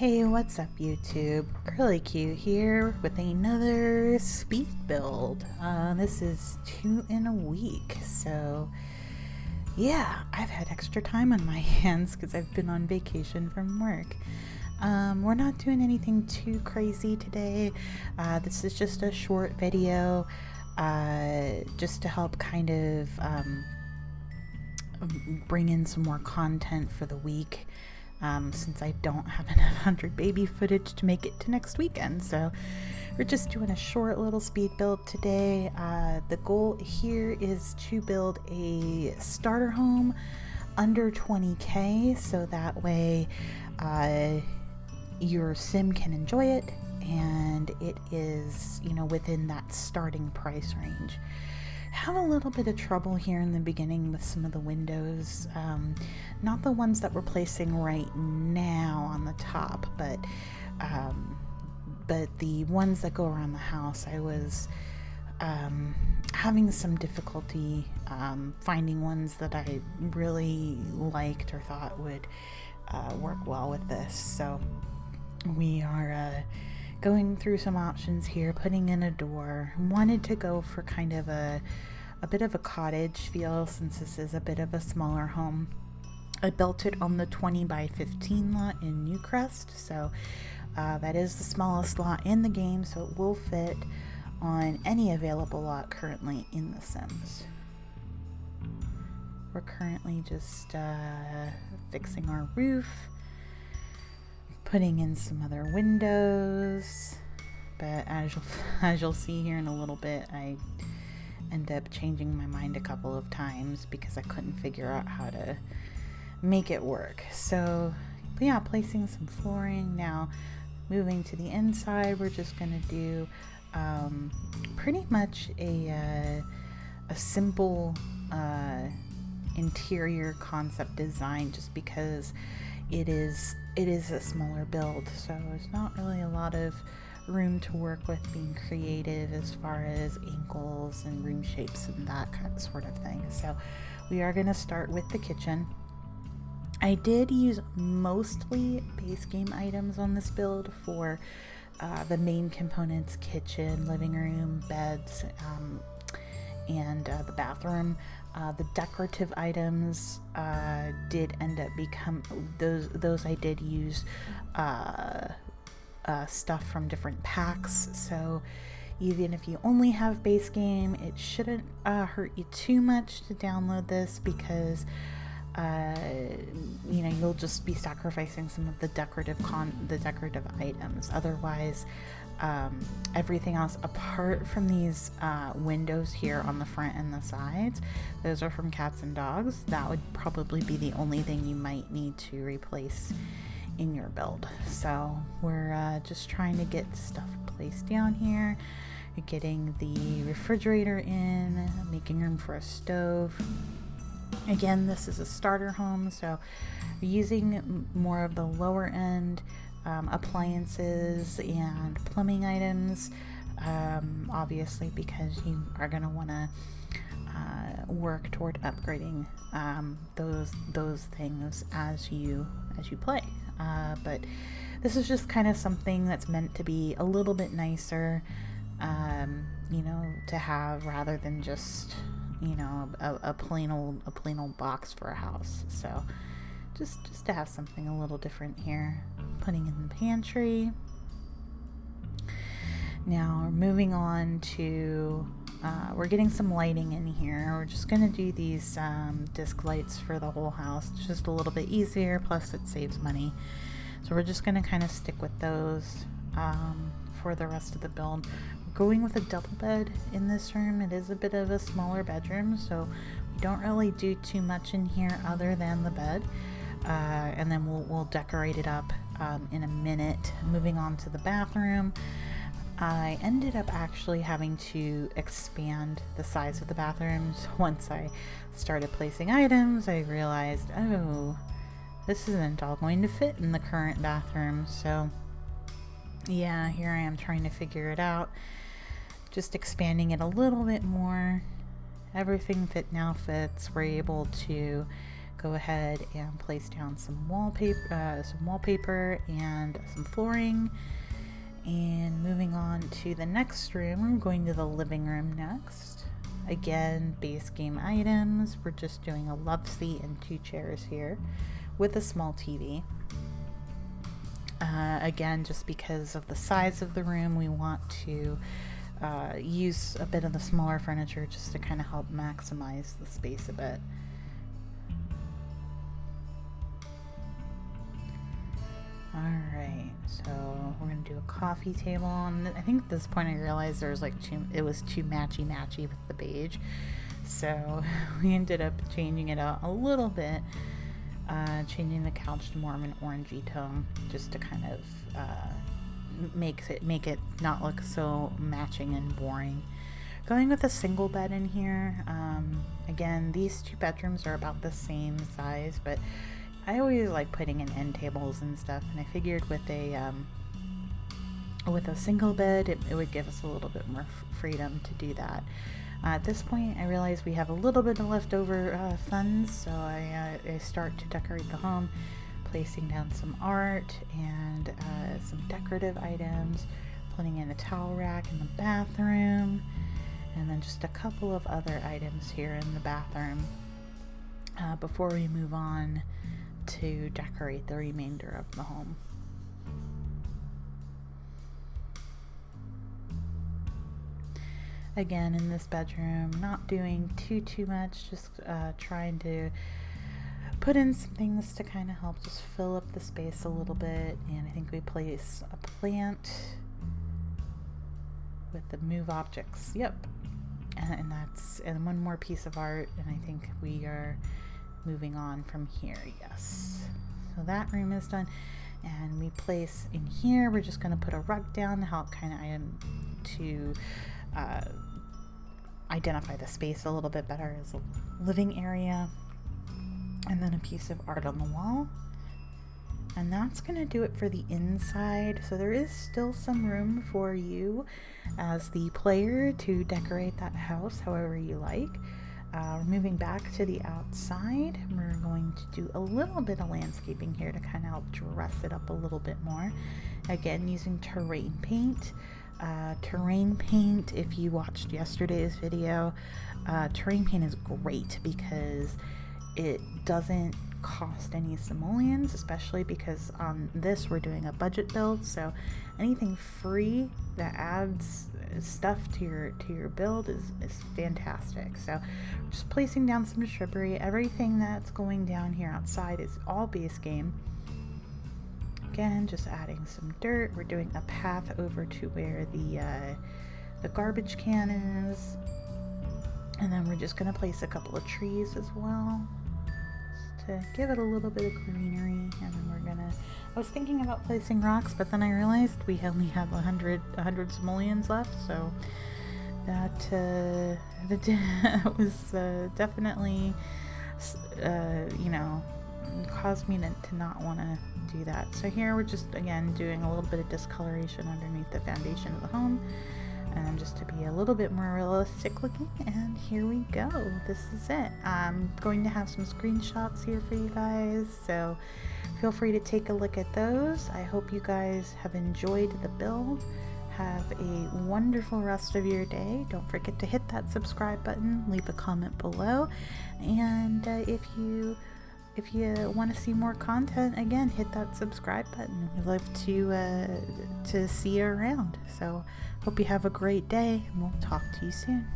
Hey, what's up YouTube? CurlyQ here with another speed build. This is 2 in a week, so yeah, I've had extra time on my hands because I've been on vacation from work. We're not doing anything too crazy today. This is just a short video just to help kind of bring in some more content for the week. Since I don't have enough 100 baby footage to make it to next weekend. So we're just doing a short little speed build today. The goal here is to build a starter home under 20K, so that way your sim can enjoy it and it is, within that starting price range. Have a little bit of trouble here in the beginning with some of the windows, not the ones that we're placing right now on the top, but the ones that go around the house. I was having some difficulty finding ones that I really liked or thought would work well with this, so we are going through some options here, putting in a door. Wanted to go for kind of a bit of a cottage feel since this is a bit of a smaller home. I built it on the 20 by 15 lot in Newcrest, so that is the smallest lot in the game, so it will fit on any available lot currently in the Sims. We're currently just fixing our roof, putting in some other windows, but as you'll see here in a little bit, I end up changing my mind a couple of times because I couldn't figure out how to make it work. So yeah, placing some flooring. Now moving to the inside, we're just gonna do pretty much a simple interior concept design, just because it is a smaller build, so there's not really a lot of room to work with being creative as far as angles and room shapes and that kind of sort of thing. So we are going to start with the kitchen. I did use mostly base game items on this build for the main components: kitchen, living room, beds, and the bathroom. The decorative items did end up become those I did use stuff from different packs, so even if you only have base game, it shouldn't hurt you too much to download this, because you'll just be sacrificing some of the decorative items. Otherwise, everything else apart from these windows here on the front and the sides, those are from cats and dogs. That would probably be the only thing you might need to replace in your build. So we're just trying to get stuff placed down here, getting the refrigerator in, making room for a stove. Again, this is a starter home, so using more of the lower end appliances and plumbing items, obviously, because you are going to want to work toward upgrading those things as you play. But this is just kind of something that's meant to be a little bit nicer, to have, rather than just a plain old box for a house. So just to have something a little different here. Putting in the pantry. Now we're moving on to we're getting some lighting in here. We're just gonna do these disc lights for the whole house. It's just a little bit easier, plus it saves money, so we're just gonna kind of stick with those for the rest of the build. We're going with a double bed in this room. It is a bit of a smaller bedroom, so we don't really do too much in here other than the bed, and then we'll decorate it up in a minute. Moving on to the bathroom, I ended up actually having to expand the size of the bathrooms. Once I started placing items, I realized, oh, this isn't all going to fit in the current bathroom. So yeah, here I am trying to figure it out, just expanding it a little bit more. Everything now fits. We're able to go ahead and place down some wallpaper and some flooring. And moving on to the next room, I'm going to the living room next. Again, base game items. We're just doing a love seat and 2 chairs here with a small TV. Again, just because of the size of the room, we want to use a bit of the smaller furniture just to kind of help maximize the space a bit. Alright, so we're going to do a coffee table, and I think at this point I realized there was like it was too matchy with the beige, so we ended up changing it out a little bit, changing the couch to more of an orangey tone just to kind of make it not look so matching and boring. Going with a single bed in here. Again, these 2 bedrooms are about the same size, but I always like putting in end tables and stuff, and I figured with a single bed it would give us a little bit more freedom to do that. At this point I realize we have a little bit of leftover funds, so I start to decorate the home, placing down some art and some decorative items, putting in a towel rack in the bathroom, and then just a couple of other items here in the bathroom before we move on to decorate the remainder of the home. Again, in this bedroom, not doing too much, just trying to put in some things to kind of help just fill up the space a little bit. And I think we place a plant with the move objects. Yep. And one more piece of art, and I think we are moving on from here. Yes, so that room is done, and we place in here, we're just going to put a rug down to help kind of to identify the space a little bit better as a living area, and then a piece of art on the wall. And that's going to do it for the inside. So there is still some room for you as the player to decorate that house however you like. We're moving back to the outside. We're going to do a little bit of landscaping here to kind of help dress it up a little bit more. Again, using terrain paint. Terrain paint, if you watched yesterday's video, terrain paint is great because it doesn't cost any simoleons, especially because on this we're doing a budget build, so anything free that adds stuff to your build is fantastic. So just placing down some shrubbery. Everything that's going down here outside is all base game. Again, just adding some dirt. We're doing a path over to where the garbage can is, and then we're just going to place a couple of trees as well to give it a little bit of greenery. And then I was thinking about placing rocks, but then I realized we only have 100 simoleons left, so that was definitely caused me to not want to do that. So here we're just again doing a little bit of discoloration underneath the foundation of the home, and just to be a little bit more realistic looking. And here we go. This is it. I'm going to have some screenshots here for you guys, so feel free to take a look at those. I hope you guys have enjoyed the build. Have a wonderful rest of your day. Don't forget to hit that subscribe button, leave a comment below, and if you want to see more content, again, hit that subscribe button. We love to see you around. So hope you have a great day, and we'll talk to you soon.